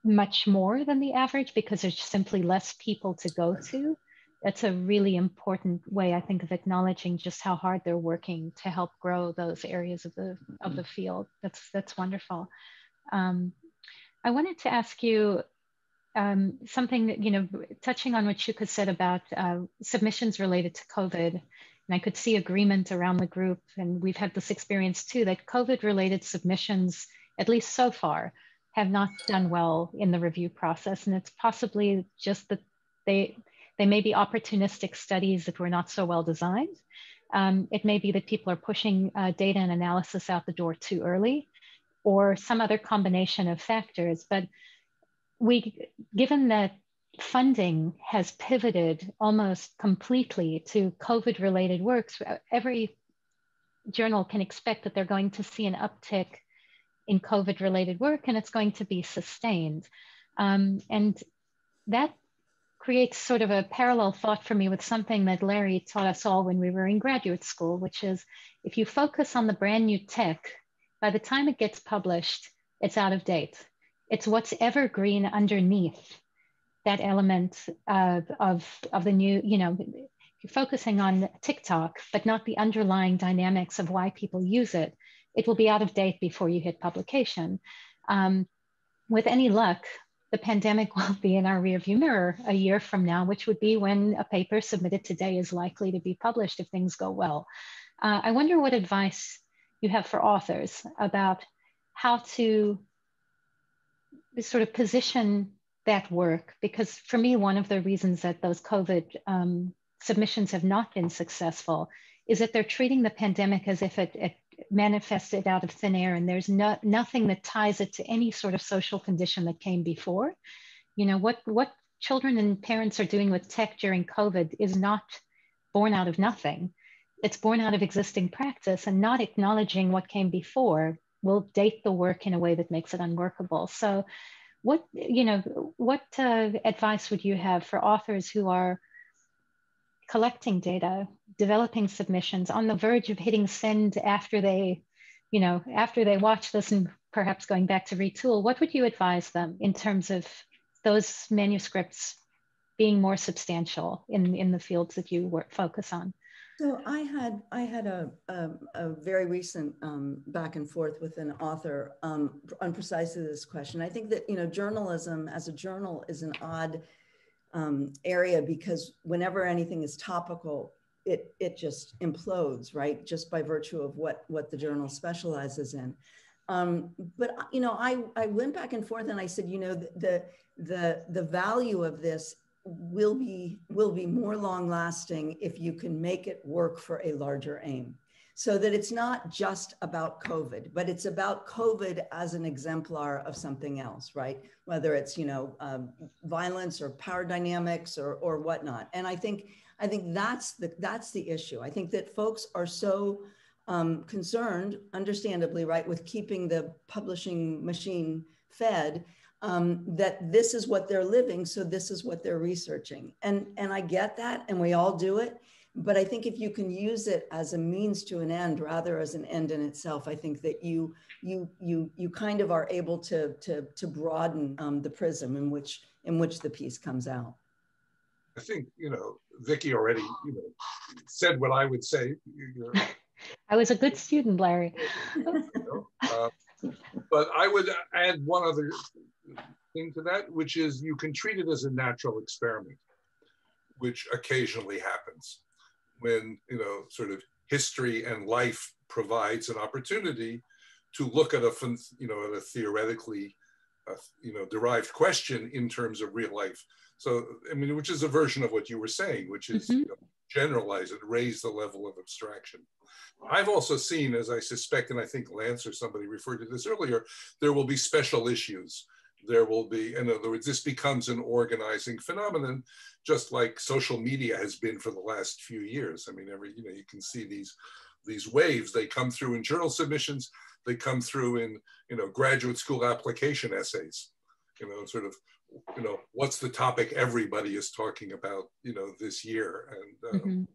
much more than the average because there's simply less people to go to. That's a really important way, I think, of acknowledging just how hard they're working to help grow those areas of the field. That's wonderful. I wanted to ask you something that, touching on what Chuka said about submissions related to COVID. And I could see agreement around the group, and we've had this experience too, that COVID-related submissions, at least so far, have not done well in the review process. And it's possibly just that they may be opportunistic studies that were not so well designed. It may be that people are pushing data and analysis out the door too early, or some other combination of factors. But given that funding has pivoted almost completely to COVID-related works, every journal can expect that they're going to see an uptick in COVID-related work, and it's going to be sustained. And that creates sort of a parallel thought for me with something that Larry taught us all when we were in graduate school, which is if you focus on the brand new tech, by the time it gets published, it's out of date. It's what's evergreen underneath that element of the new, you're focusing on TikTok, but not the underlying dynamics of why people use it. It will be out of date before you hit publication. With any luck, the pandemic will be in our rearview mirror a year from now, which would be when a paper submitted today is likely to be published if things go well. I wonder what advice you have for authors about how to sort of position that work, because for me, one of the reasons that those COVID submissions have not been successful is that they're treating the pandemic as if it manifested out of thin air, and there's nothing that ties it to any sort of social condition that came before. You know, what children and parents are doing with tech during COVID is not born out of nothing. It's born out of existing practice, and not acknowledging what came before will date the work in a way that makes it unworkable. So what advice would you have for authors who are collecting data, developing submissions, on the verge of hitting send after they watch this and perhaps going back to retool? What would you advise them in terms of those manuscripts being more substantial in the fields that you focus on? So I had a very recent back and forth with an author on precisely this question. I think that, you know, journalism as a journal is an odd area, because whenever anything is topical, it just implodes, right? Just by virtue of what the journal specializes in. But you know, I went back and forth, and I said, you know, the value of this will be more long lasting if you can make it work for a larger aim. So that it's not just about COVID, but it's about COVID as an exemplar of something else, right? Whether it's, you know, violence or power dynamics or whatnot. And I think that's the issue. I think that folks are so concerned, understandably, right, with keeping the publishing machine fed, that this is what they're living, so this is what they're researching. And I get that, and we all do it. But I think if you can use it as a means to an end rather as an end in itself, I think that you kind of are able to broaden the prism in which the piece comes out. I think, you know, Vikki already, you know, said what I would say. You know, I was a good student, Larry. You know, but I would add one other thing to that, which is you can treat it as a natural experiment, which occasionally happens when, you know, sort of history and life provides an opportunity to look at a theoretically, you know, derived question in terms of real life. So, I mean, which is a version of what you were saying, which is you know, generalize it, raise the level of abstraction. I've also seen, as I suspect, and I think Lance or somebody referred to this earlier, there will be special issues. There will be, in other words, this becomes an organizing phenomenon, just like social media has been for the last few years. I mean, you can see these waves. They come through in journal submissions. They come through in, you know, graduate school application essays. You know, sort of, you know, what's the topic everybody is talking about, you know, this year, and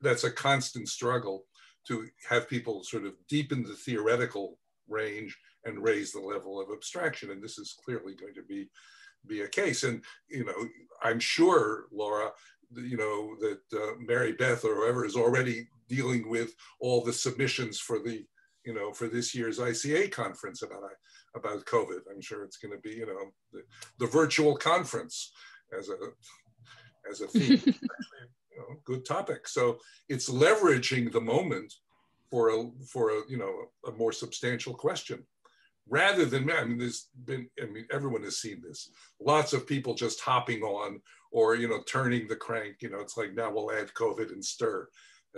that's a constant struggle to have people sort of deepen the theoretical range and raise the level of abstraction. And this is clearly going to be a case. And, you know, I'm sure, Laura, you know, that Mary Beth or whoever is already dealing with all the submissions for the, you know, for this year's ICA conference about COVID. I'm sure it's going to be, you know, the virtual conference as a theme. Actually, you know, good topic. So it's leveraging the moment for a you know, a more substantial question, rather than, I mean, everyone has seen this. Lots of people just hopping on, or, you know, turning the crank. You know, it's like, now we'll add COVID and stir,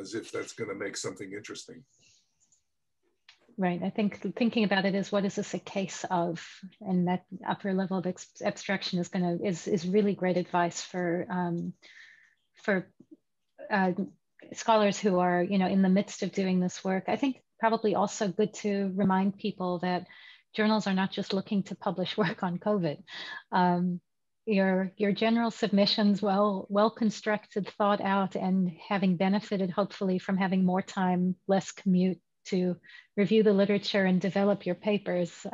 as if that's going to make something interesting. Right. I think thinking about it is, what is this a case of? And that upper level of abstraction is really great advice for scholars who are, you know, in the midst of doing this work. I think probably also good to remind people that journals are not just looking to publish work on COVID. Your general submissions, well constructed, thought out, and having benefited hopefully from having more time, less commute to review the literature and develop your papers.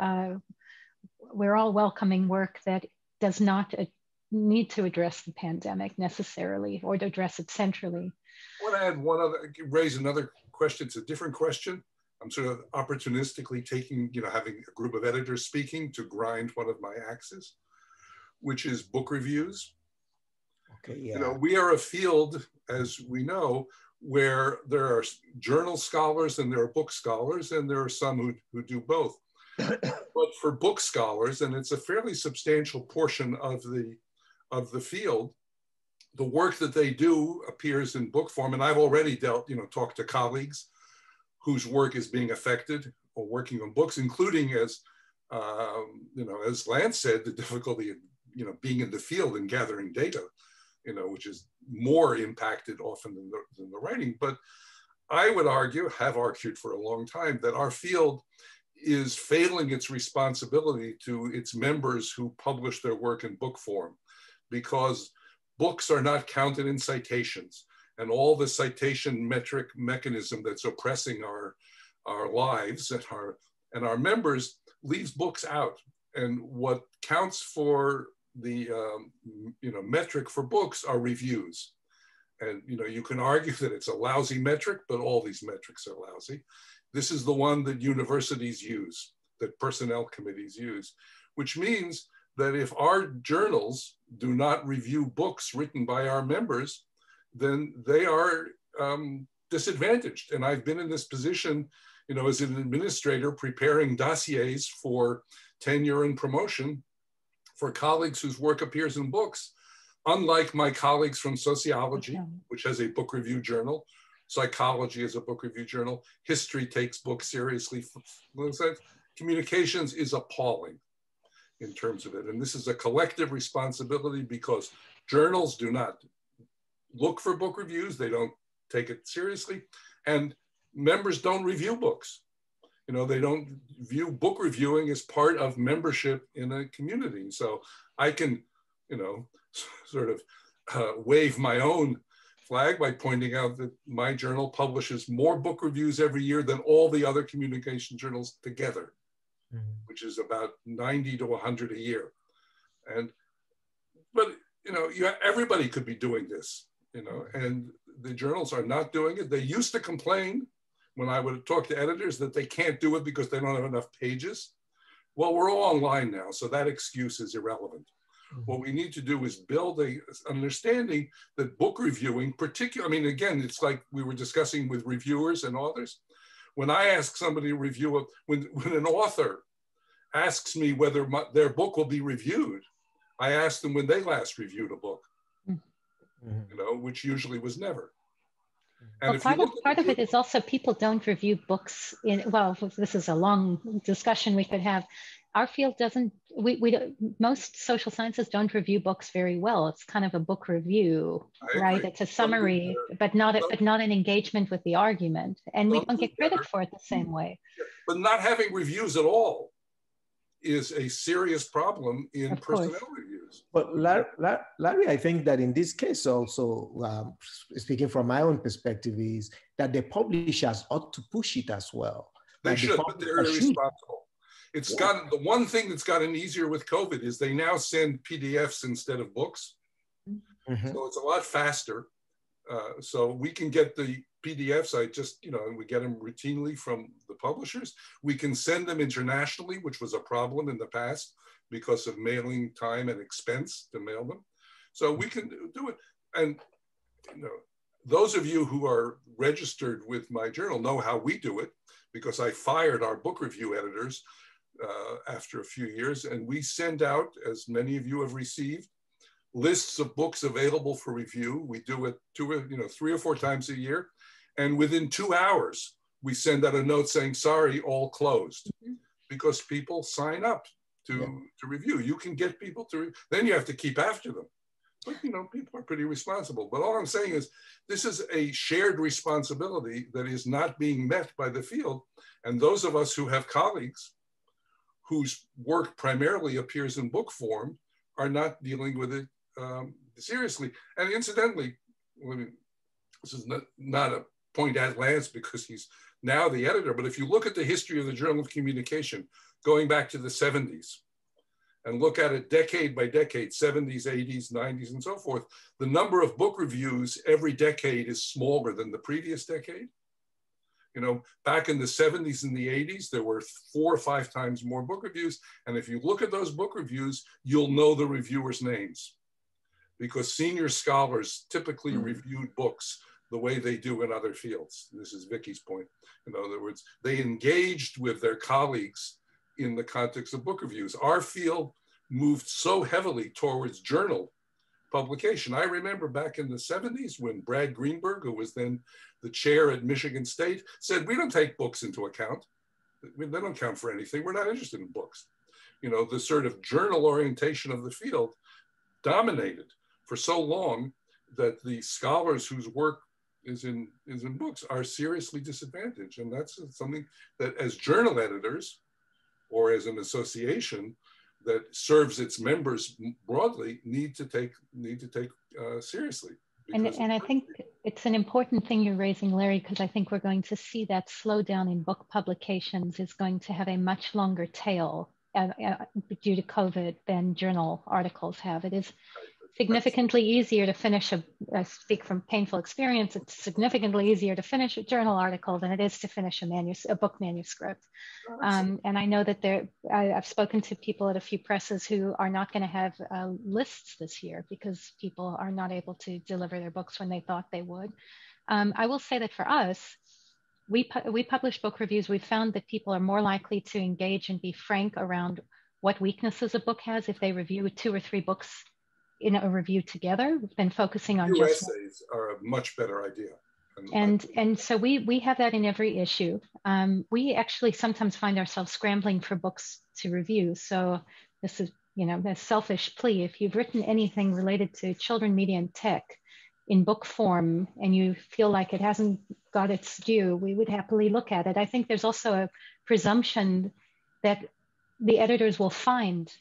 We're all welcoming work that does not need to address the pandemic necessarily, or to address it centrally. I want to add raise another question. It's a different question. I'm sort of opportunistically taking, you know, having a group of editors speaking to grind one of my axes, which is book reviews. Okay, yeah. You know, we are a field, as we know, where there are journal scholars and there are book scholars, and there are some who do both. But for book scholars, and it's a fairly substantial portion of the field, the work that they do appears in book form. And I've already talked to colleagues whose work is being affected or working on books, including as Lance said, the difficulty of, being in the field and gathering data, which is more impacted often than the writing. But I would argue, have argued for a long time, that our field is failing its responsibility to its members who publish their work in book form, because books are not counted in citations, and all the citation metric mechanism that's oppressing our lives and our members leaves books out. And what counts for the metric for books are reviews. And you can argue that it's a lousy metric, but all these metrics are lousy. This is the one that universities use, that personnel committees use, which means that if our journals do not review books written by our members, then they are disadvantaged. And I've been in this position, as an administrator, preparing dossiers for tenure and promotion for colleagues whose work appears in books. Unlike my colleagues from sociology, which has a book review journal, psychology is a book review journal, history takes books seriously. Communications is appalling in terms of it. And this is a collective responsibility, because journals do not look for book reviews, they don't take it seriously, and members don't review books. They don't view book reviewing as part of membership in a community. So I can, sort of wave my own flag by pointing out that my journal publishes more book reviews every year than all the other communication journals together, which is about 90 to 100 a year. But everybody could be doing this, and the journals are not doing it. They used to complain when I would talk to editors that they can't do it because they don't have enough pages. Well, we're all online now, so that excuse is irrelevant. What we need to do is build an understanding that book reviewing, particularly, again, it's like we were discussing with reviewers and authors. When I ask somebody to review when an author asks me whether their book will be reviewed, I ask them when they last reviewed a book, which usually was never. And well, part of it is also people don't review books this is a long discussion we could have. Our field doesn't, most social sciences don't review books very well. It's kind of a book review, right? It's a summary, but not an engagement with the argument. And we don't get credit for it the same way. But not having reviews at all is a serious problem in personnel reviews. But Larry, I think that in this case also, speaking from my own perspective, is that the publishers ought to push it as well. They should, but they're irresponsible. It's gotten, the one thing that's gotten easier with COVID is they now send PDFs instead of books. So it's a lot faster. So we can get the PDFs, we get them routinely from the publishers. We can send them internationally, which was a problem in the past because of mailing time and expense to mail them. So we can do it. And those of you who are registered with my journal know how we do it, because I fired our book review editors after a few years, and we send out, as many of you have received, lists of books available for review. We do it 3 or 4 times a year, and within 2 hours we send out a note saying, sorry, all closed, because people sign up to review. You can get people to then you have to keep after them, but people are pretty responsible. But all I'm saying is this is a shared responsibility that is not being met by the field, and those of us who have colleagues whose work primarily appears in book form are not dealing with it seriously. And incidentally, this is not a point at Lance because he's now the editor, but if you look at the history of the Journal of Communication, going back to the 70s, and look at it decade by decade, 70s, 80s, 90s, and so forth, the number of book reviews every decade is smaller than the previous decade. Back in the 70s and the 80s, there were 4 or 5 times more book reviews. And if you look at those book reviews, you'll know the reviewers' names, because senior scholars typically reviewed books the way they do in other fields. This is Vikki's point. In other words, they engaged with their colleagues in the context of book reviews. Our field moved so heavily towards journal publication. I remember back in the 70s when Brad Greenberg, who was then the chair at Michigan State, said, we don't take books into account. They don't count for anything. We're not interested in books. You know, the sort of journal orientation of the field dominated for so long that the scholars whose work is in books are seriously disadvantaged. And that's something that as journal editors or as an association that serves its members broadly need to take seriously. And I think it's an important thing you're raising, Larry, because I think we're going to see that slowdown in book publications is going to have a much longer tail due to COVID than journal articles have. It is significantly easier to finish I speak from painful experience, it's significantly easier to finish a journal article than it is to finish a book manuscript. And I know that I've spoken to people at a few presses who are not going to have lists this year because people are not able to deliver their books when they thought they would. I will say that for us, we publish book reviews. We found that people are more likely to engage and be frank around what weaknesses a book has if they review 2 or 3 books in a review together. We've been focusing on just essays are a much better idea. And so we have that in every issue. We actually sometimes find ourselves scrambling for books to review. So this is, a selfish plea. If you've written anything related to children, media, and tech in book form, and you feel like it hasn't got its due, we would happily look at it. I think there's also a presumption that the editors will find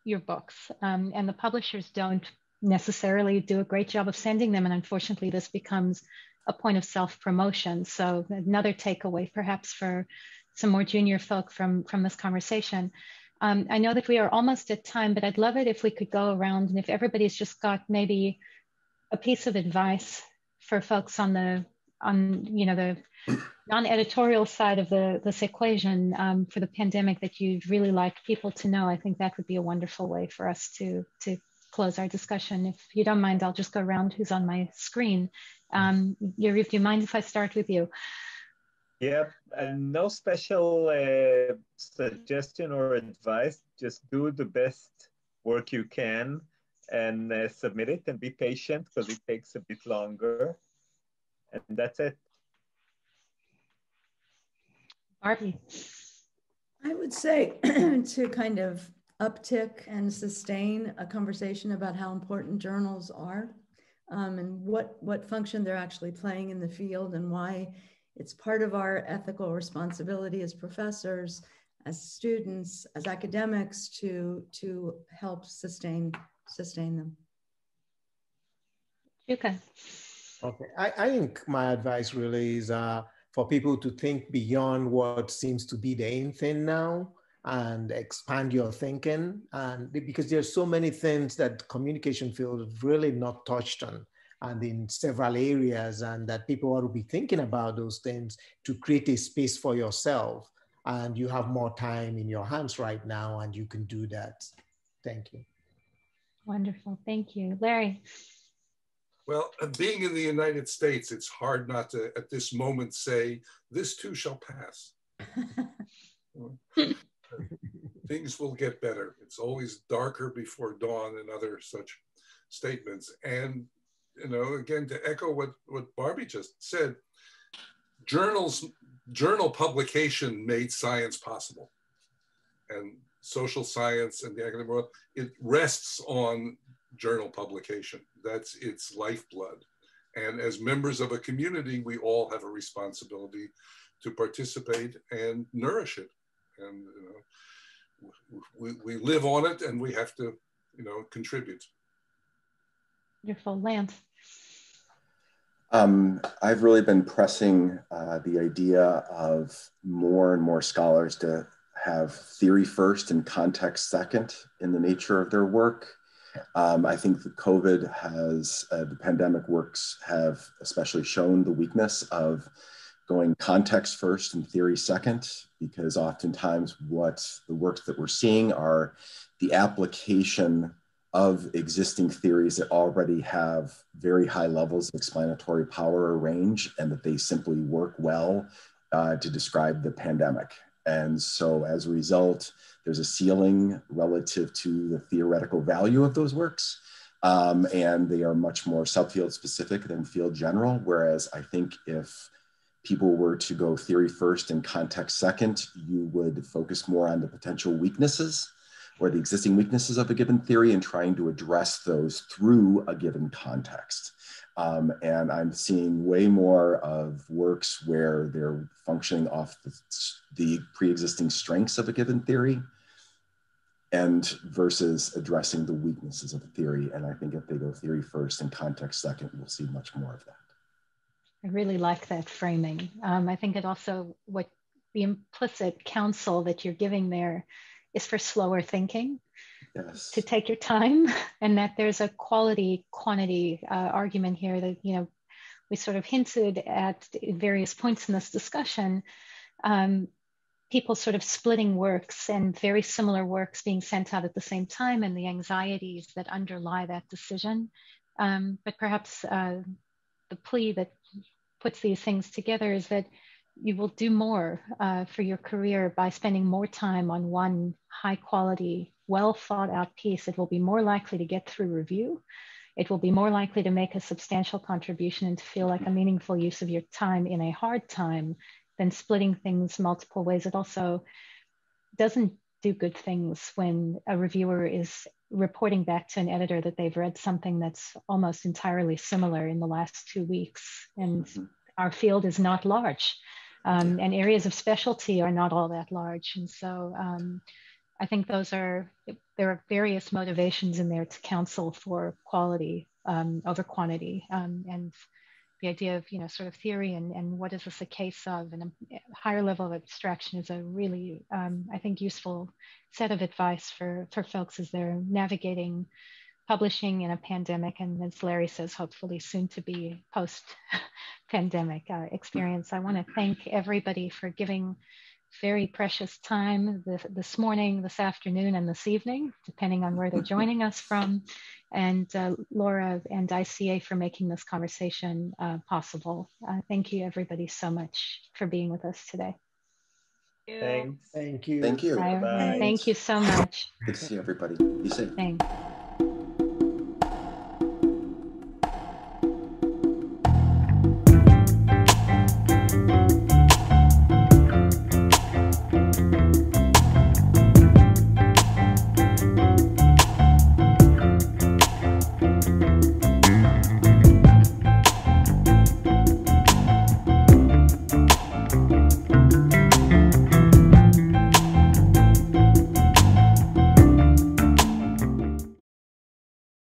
your books, and the publishers don't necessarily do a great job of sending them. And unfortunately, this becomes a point of self-promotion. So another takeaway, perhaps for some more junior folk from this conversation. I know that we are almost at time, but I'd love it if we could go around and if everybody's just got maybe a piece of advice for folks on the non-editorial side of this equation for the pandemic that you'd really like people to know. I think that would be a wonderful way for us to close our discussion. If you don't mind, I'll just go around who's on my screen. Yariv, do you mind if I start with you? Yeah, and no special suggestion or advice. Just do the best work you can and submit it, and be patient because it takes a bit longer. And that's it. Barbie. I would say to kind of uptick and sustain a conversation about how important journals are, and what function they're actually playing in the field, and why it's part of our ethical responsibility as professors, as students, as academics to help sustain them. Chuka. Okay, I think my advice really is for people to think beyond what seems to be the in thing now and expand your thinking. And because there's so many things that communication field have really not touched on, and in several areas, and that people ought to be thinking about those things to create a space for yourself. And you have more time in your hands right now, and you can do that. Thank you. Wonderful, thank you. Larry. Well, being in the United States, it's hard not to, at this moment, say, this too shall pass. Things will get better. It's always darker before dawn and other such statements. And, again, to echo what Barbie just said, journal publication made science possible. And social science and the academic world, it rests on journal publication. That's its lifeblood. And as members of a community, we all have a responsibility to participate and nourish it. And we live on it, and we have to, contribute. Wonderful. Lance. I've really been pressing the idea of more and more scholars to have theory first and context second in the nature of their work. I think the COVID the pandemic works have especially shown the weakness of going context first and theory second, because oftentimes the works that we're seeing are the application of existing theories that already have very high levels of explanatory power or range, and that they simply work well to describe the pandemic. And so as a result, there's a ceiling relative to the theoretical value of those works. And they are much more subfield specific than field general. Whereas I think if people were to go theory first and context second, you would focus more on the potential weaknesses or the existing weaknesses of a given theory and trying to address those through a given context. And I'm seeing way more of works where they're functioning off the pre-existing strengths of a given theory and versus addressing the weaknesses of the theory. And I think if they go theory first and context second, we'll see much more of that. I really like that framing. I think it also, what the implicit counsel that you're giving there is for slower thinking. Yes. To take your time, and that there's a quality quantity argument here that, you know, we sort of hinted at various points in this discussion, people sort of splitting works and very similar works being sent out at the same time, and the anxieties that underlie that decision. But perhaps the plea that puts these things together is that you will do more for your career by spending more time on one high quality, well thought out piece. It will be more likely to get through review. It will be more likely to make a substantial contribution and to feel like a meaningful use of your time in a hard time than splitting things multiple ways. It also doesn't do good things when a reviewer is reporting back to an editor that they've read something that's almost entirely similar in the last 2 weeks. And our field is not large. And areas of specialty are not all that large. And so I think there are various motivations in there to counsel for quality over quantity. And the idea of, you know, sort of theory and what is this a case of, and a higher level of abstraction is a really, I think, useful set of advice for folks as they're navigating publishing in a pandemic, and as Larry says, hopefully soon to be post-pandemic experience. I want to thank everybody for giving very precious time this morning, this afternoon, and this evening, depending on where they're joining us from, and Laura and ICA for making this conversation possible. Thank you, everybody, so much for being with us today. Thanks. Thank you. Thank you. Bye. Thank you so much. Good to see everybody. Be safe. Thanks.